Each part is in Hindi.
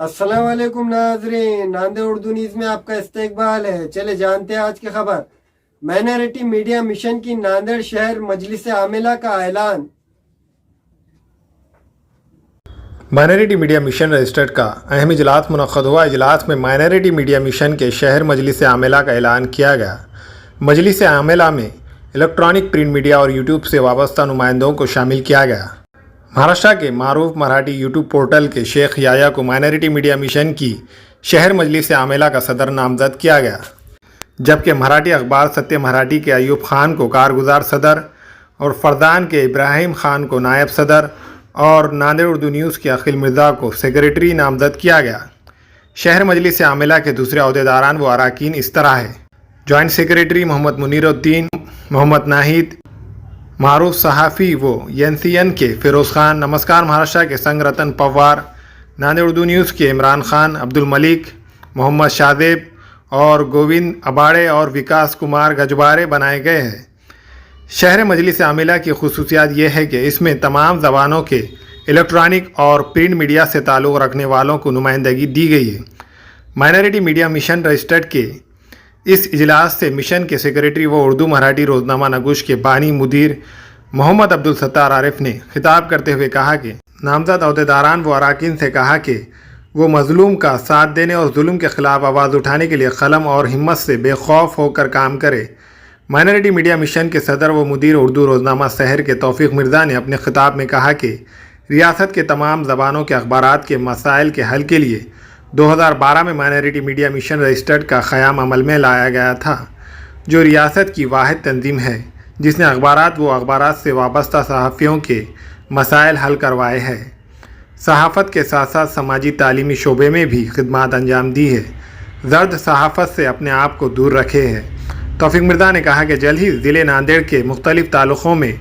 अस्सलाम वालेकुम नाजरीन, नांदेड़ उर्दू न्यूज़ में आपका इस्तकबाल है। चले जानते हैं आज की खबर। माइनॉरिटी मीडिया मिशन की नांदेड़ शहर मजलिस आमिला का ऐलान। माइनॉरिटी मीडिया मिशन रजिस्टर्ड का अहम इजलास मुनक़्क़द हुआ। इजलास में माइनॉरिटी मीडिया मिशन के शहर मजलिस आमिला का ऐलान किया गया। मजलिस आमिला में इलेक्ट्रॉनिक, प्रिंट मीडिया और यूट्यूब से वाबस्ता नुमाइंदों को शामिल किया गया। महाराष्ट्र के मारूफ मराठी यूट्यूब पोर्टल के शेख याया को माइनॉरिटी मीडिया मिशन की शहर मजलिस आमिला का सदर नामजद किया गया, जबकि मराठी अखबार सत्य मराठी के अयूब खान को कारगुजार सदर और फरदान के इब्राहिम खान को नायब सदर और नांदेड़ उर्दू न्यूज़ के अखिल मिर्ज़ा को सेक्रेटरी नामजद किया गया। शहर मजलिस आमिला के दूसरे अहदेदारान व अरकान इस तरह है: जॉइंट सेक्रेटरी मोहम्मद मुनीरुद्दीन, मोहम्मद नाहिद, मारूफ सहाफ़ी वो एनसीएन के फ़िरोज़ खान, नमस्कार महाराष्ट्र के संग रतन पवार, नांदेड़ उर्दू न्यूज़ के इमरान खान, अब्दुल मलिक, मोहम्मद शादेब और गोविंद अबाड़े और विकास कुमार गजबारे बनाए गए हैं। शहर मजलिस आमिला की खुसूसियात यह है कि इसमें तमाम ज़बानों के इलेक्ट्रॉनिक और प्रिंट मीडिया से ताल्लुक़ रखने वालों को नुमाइंदगी दी गई है। माइनॉरिटी मीडिया मिशन रजिस्टर्ड के इस इजलास से मिशन के सेक्रेटरी व उर्दू मराठी रोज़नामा नगुश के बानी मुदीर मोहम्मद अब्दुल सत्तार आरिफ ने खिताब करते हुए कहा कि नामजद अहदेदारान व अरकान से कहा कि वो मज़लूम का साथ देने और जुल्म के ख़िलाफ़ आवाज़ उठाने के लिए कलम और हिम्मत से बेखौफ होकर काम करे। माइनॉरिटी मीडिया मिशन के सदर व मुदीर उर्दू रोज़नामा शहर के तौफ़ीक़ मिर्ज़ा ने अपने खिताब में कहा कि रियासत के तमाम ज़बानों के अखबारात के मसाइल के हल के लिए 2012 में माइनॉरिटी मीडिया मिशन रजिस्टर्ड का क़याम अमल में लाया गया था, जो रियासत की वाहिद तंजीम है जिसने अखबारात व अखबारात से वाबस्ता सहाफ़ियों के मसाइल हल करवाए हैं। सहाफ़त के साथ साथ समाजी तालीमी शोबे में भी खिदमत अंजाम दी है। जर्द सहाफ़त से अपने आप को दूर रखे हैं। तौफ़ीक़ मिर्ज़ा ने कहा कि जल्द ही ज़िले नांदेड़ के मुख्तलिफ़ तालुक़ों में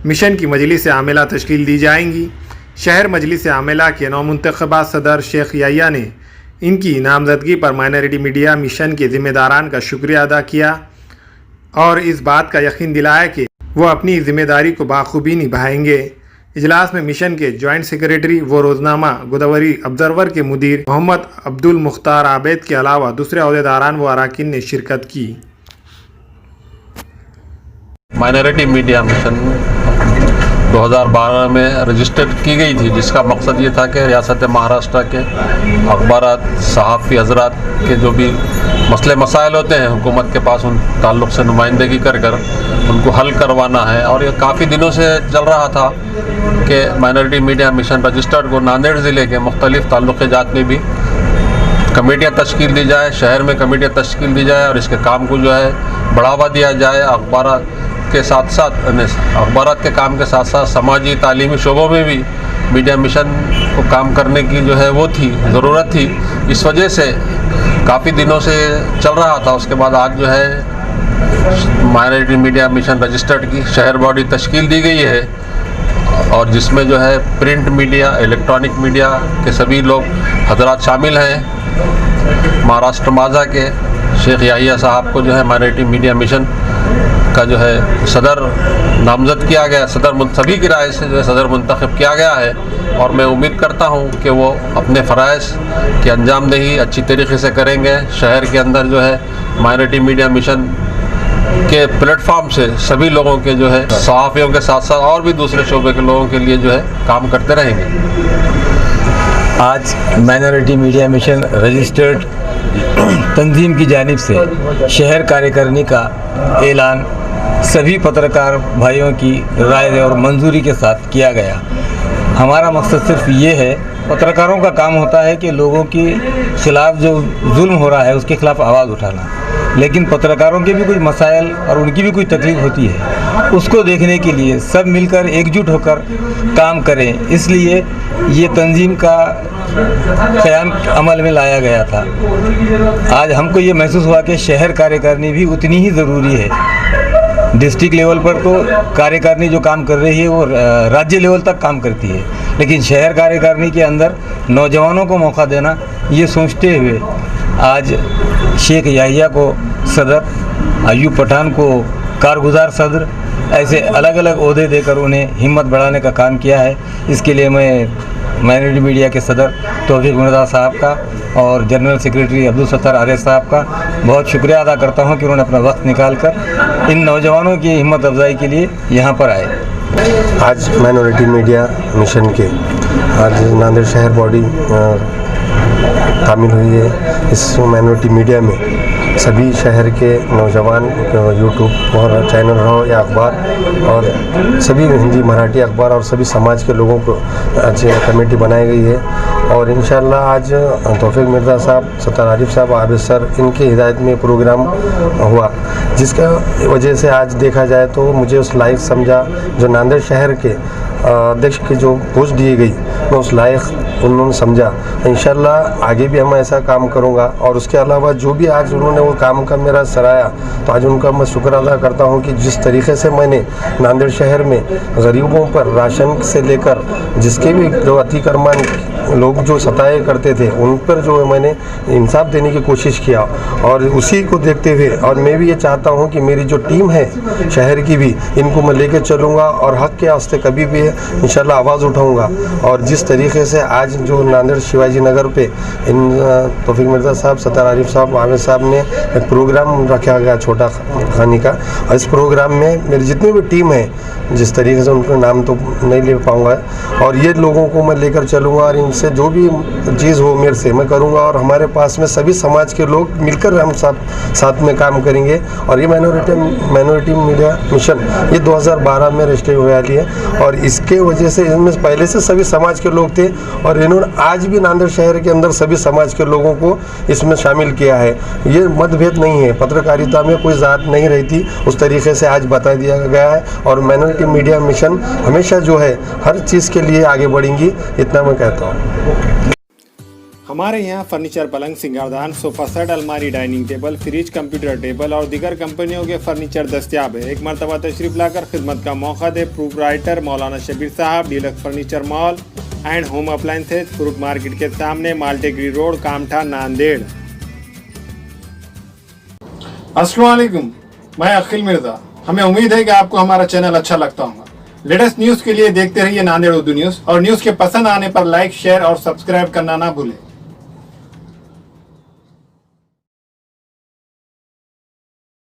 मिशन की मजलिस आमिला तश्कील दी जाएंगी। शहर मजलिस आमिला के नौमुंतखबा सदर शेख याया ने इनकी नामजदगी पर माइनॉरिटी मीडिया मिशन के ज़िम्मेदारान का शुक्रिया अदा किया और इस बात का यकीन दिलाया कि वो अपनी ज़िम्मेदारी को बाखूबी निभाएंगे। इजलास में मिशन के जॉइंट सेक्रेटरी व रोज़नामा गोदावरी ऑब्ज़र्वर के मुदीर मोहम्मद अब्दुल मुख्तार आबेद के अलावा दूसरे अहदेदारान व अरकान ने शिरकत की। माइनॉरिटी मीडिया मिशन 2012 में रजिस्टर्ड की गई थी, जिसका मकसद ये था कि रियासत महाराष्ट्र के अखबारात, सहाफ़ी हजरात के जो भी मसले मसाइल होते हैं हुकूमत के पास, उन ताल्लुक़ से नुमाइंदगी कर कर उनको हल करवाना है। और ये काफ़ी दिनों से चल रहा था कि माइनॉरिटी मीडिया मिशन रजिस्टर्ड को नांदेड़ ज़िले के मुख्तलिफ़ ताल्लुक़ात में भी कमेटियाँ तश्कील दी जाए, शहर में कमेटियाँ तश्कील दी जाए और इसके काम को जो है बढ़ावा दिया जाए। अखबारात के साथ साथ अखबारात के काम के साथ साथ समाजी तालीमी शोबों में भी मीडिया मिशन को काम करने की जो है वो थी, ज़रूरत थी। इस वजह से काफ़ी दिनों से चल रहा था। उसके बाद आज जो है माइनॉरिटी मीडिया मिशन रजिस्टर्ड की शहर बॉडी तश्कील दी गई है और जिसमें जो है प्रिंट मीडिया, इलेक्ट्रॉनिक मीडिया के सभी लोग हजरात शामिल हैं। महाराष्ट्र माजा के शेख याया साहब को जो है माइनॉरिटी मीडिया मिशन का जो है सदर नामजद किया गया, सभी की राय से जो है सदर मुंतखब किया गया है और मैं उम्मीद करता हूं कि वो अपने फ़राइज़ की अंजामदही अच्छी तरीके से करेंगे। शहर के अंदर जो है माइनॉरिटी मीडिया मिशन के प्लेटफॉर्म से सभी लोगों के जो है सहाफ़ियों के साथ साथ और भी दूसरे शोबे के लोगों के लिए जो है काम करते रहेंगे। आज माइनॉरिटी मीडिया मिशन रजिस्टर्ड तंजीम की जानिब से शहर कार्यकारिणी का ऐलान सभी पत्रकार भाइयों की राय और मंजूरी के साथ किया गया। हमारा मकसद सिर्फ ये है, पत्रकारों का काम होता है कि लोगों के ख़िलाफ़ जो जुल्म हो रहा है उसके ख़िलाफ़ आवाज़ उठाना, लेकिन पत्रकारों के भी कुछ मसाइल और उनकी भी कुछ तकलीफ़ होती है, उसको देखने के लिए सब मिलकर एकजुट होकर काम करें। इसलिए ये तंजीम का क़याम अमल में लाया गया था। आज हमको ये महसूस हुआ कि शहर कार्यकारिणी भी उतनी ही ज़रूरी है। डिस्ट्रिक्ट लेवल पर तो कार्यकारिणी जो काम कर रही है वो राज्य लेवल तक काम करती है, लेकिन शहर कार्यकारिणी के अंदर नौजवानों को मौका देना, ये सोचते हुए आज शेख याहिया को सदर, अयूब पठान को कारगुजार सदर, ऐसे अलग अलग ओहदे देकर उन्हें हिम्मत बढ़ाने का काम किया है। इसके लिए मैं माइनॉरिटी मीडिया के सदर तौफीक मिर्ज़ा साहब का और जनरल सेक्रेटरी अब्दुल सत्तार आरिफ साहब का बहुत शुक्रिया अदा करता हूं कि उन्होंने अपना वक्त निकाल कर इन नौजवानों की हिम्मत अफजाई के लिए यहाँ पर आए। आज माइनॉरिटी मीडिया मिशन के आज नांदेड़ शहर बॉडी शामिल हुई है। इस माइनॉरिटी मीडिया में सभी शहर के नौजवान यूट्यूब और चैनल हो या अखबार और सभी हिंदी मराठी अखबार और सभी समाज के लोगों को आज कमेटी बनाई गई है। और इंशाल्लाह आज तौफीक मिर्ज़ा साहब, सत्तार आरिफ साहब, आबिद सर, इनकी हिदायत में प्रोग्राम हुआ, जिसका वजह से आज देखा जाए तो मुझे उस लायक समझा जो नांदेड़ शहर के अध्यक्ष की जो पोस्ट दी गई, मैं उस लायक उन्होंने समझा। इंशाल्लाह आगे भी हम ऐसा काम करूँगा। और उसके अलावा जो भी आज उन्होंने वो काम का मेरा सराहा, तो आज उनका मैं शुक्र अदा करता हूँ कि जिस तरीके से मैंने नांदेड़ शहर में गरीबों पर राशन से लेकर जिसके भी जो अतिक्रमण लोग जो सताए करते थे उन पर जो मैंने इंसाफ देने की कोशिश किया, और उसी को देखते हुए और मैं भी ये चाहता हूँ कि मेरी जो टीम है शहर की भी, इनको मैं लेकर चलूँगा और हक के वास्ते कभी भी इंशाल्लाह आवाज़ उठाऊँगा। और जिस तरीके से आज जो नांदेड़ शिवाजी नगर पे इन तौफीक मिर्ज़ा साहब, सत्तार आरिफ साहब, आमिर साहब ने एक प्रोग्राम रखा गया छोटा खानी का, इस प्रोग्राम में मेरी जितनी भी टीम है, जिस तरीके से उनका नाम तो नहीं ले पाऊँगा, और ये लोगों को मैं लेकर चलूँगा और इनसे जो भी चीज़ हो मेरे से मैं करूँगा। और हमारे पास में सभी समाज के लोग मिलकर हम साथ में काम करेंगे। और ये माइनॉरिटी मीडिया मिशन ये 2012 में रजिस्टर हुई वाली है, और इसके वजह से इसमें पहले से सभी समाज के लोग थे, और इन्होंने आज भी नांदेड़ शहर के अंदर सभी समाज के लोगों को इसमें शामिल किया है। ये मतभेद नहीं है, पत्रकारिता में कोई जात नहीं रहती, उस तरीके से आज बता दिया गया है। और माइनॉरिटी मीडिया मिशन हमेशा जो है हर चीज़ के लिए आगे बढ़ेंगी, इतना मैं कहता हूँ। हमारे यहाँ फर्नीचर, पलंग, सिंगारदान, सोफा सेट, अलमारी, dining table, fridge, computer table और दीगर कंपनियों के फर्नीचर दस्तियाब है। एक मरतबा तशरीफ लाकर खिदमत का मौका दे। प्रोप्राइटर मौलाना शबीर साहब, deluxe furniture mall and home appliances, fruit market के सामने, माल्टेगिरी रोड, कामठा, नांदेड़। अस्सलाम वालेकुम, मैं अखिल मिर्ज़ा। हमें उम्मीद है कि आपको हमारा चैनल अच्छा लगता होगा। लेटेस्ट न्यूज़ के लिए देखते रहिए नांदेड़ उर्दू न्यूज़, और न्यूज़ के पसंद आने पर लाइक, शेयर और सब्सक्राइब करना ना भूलें।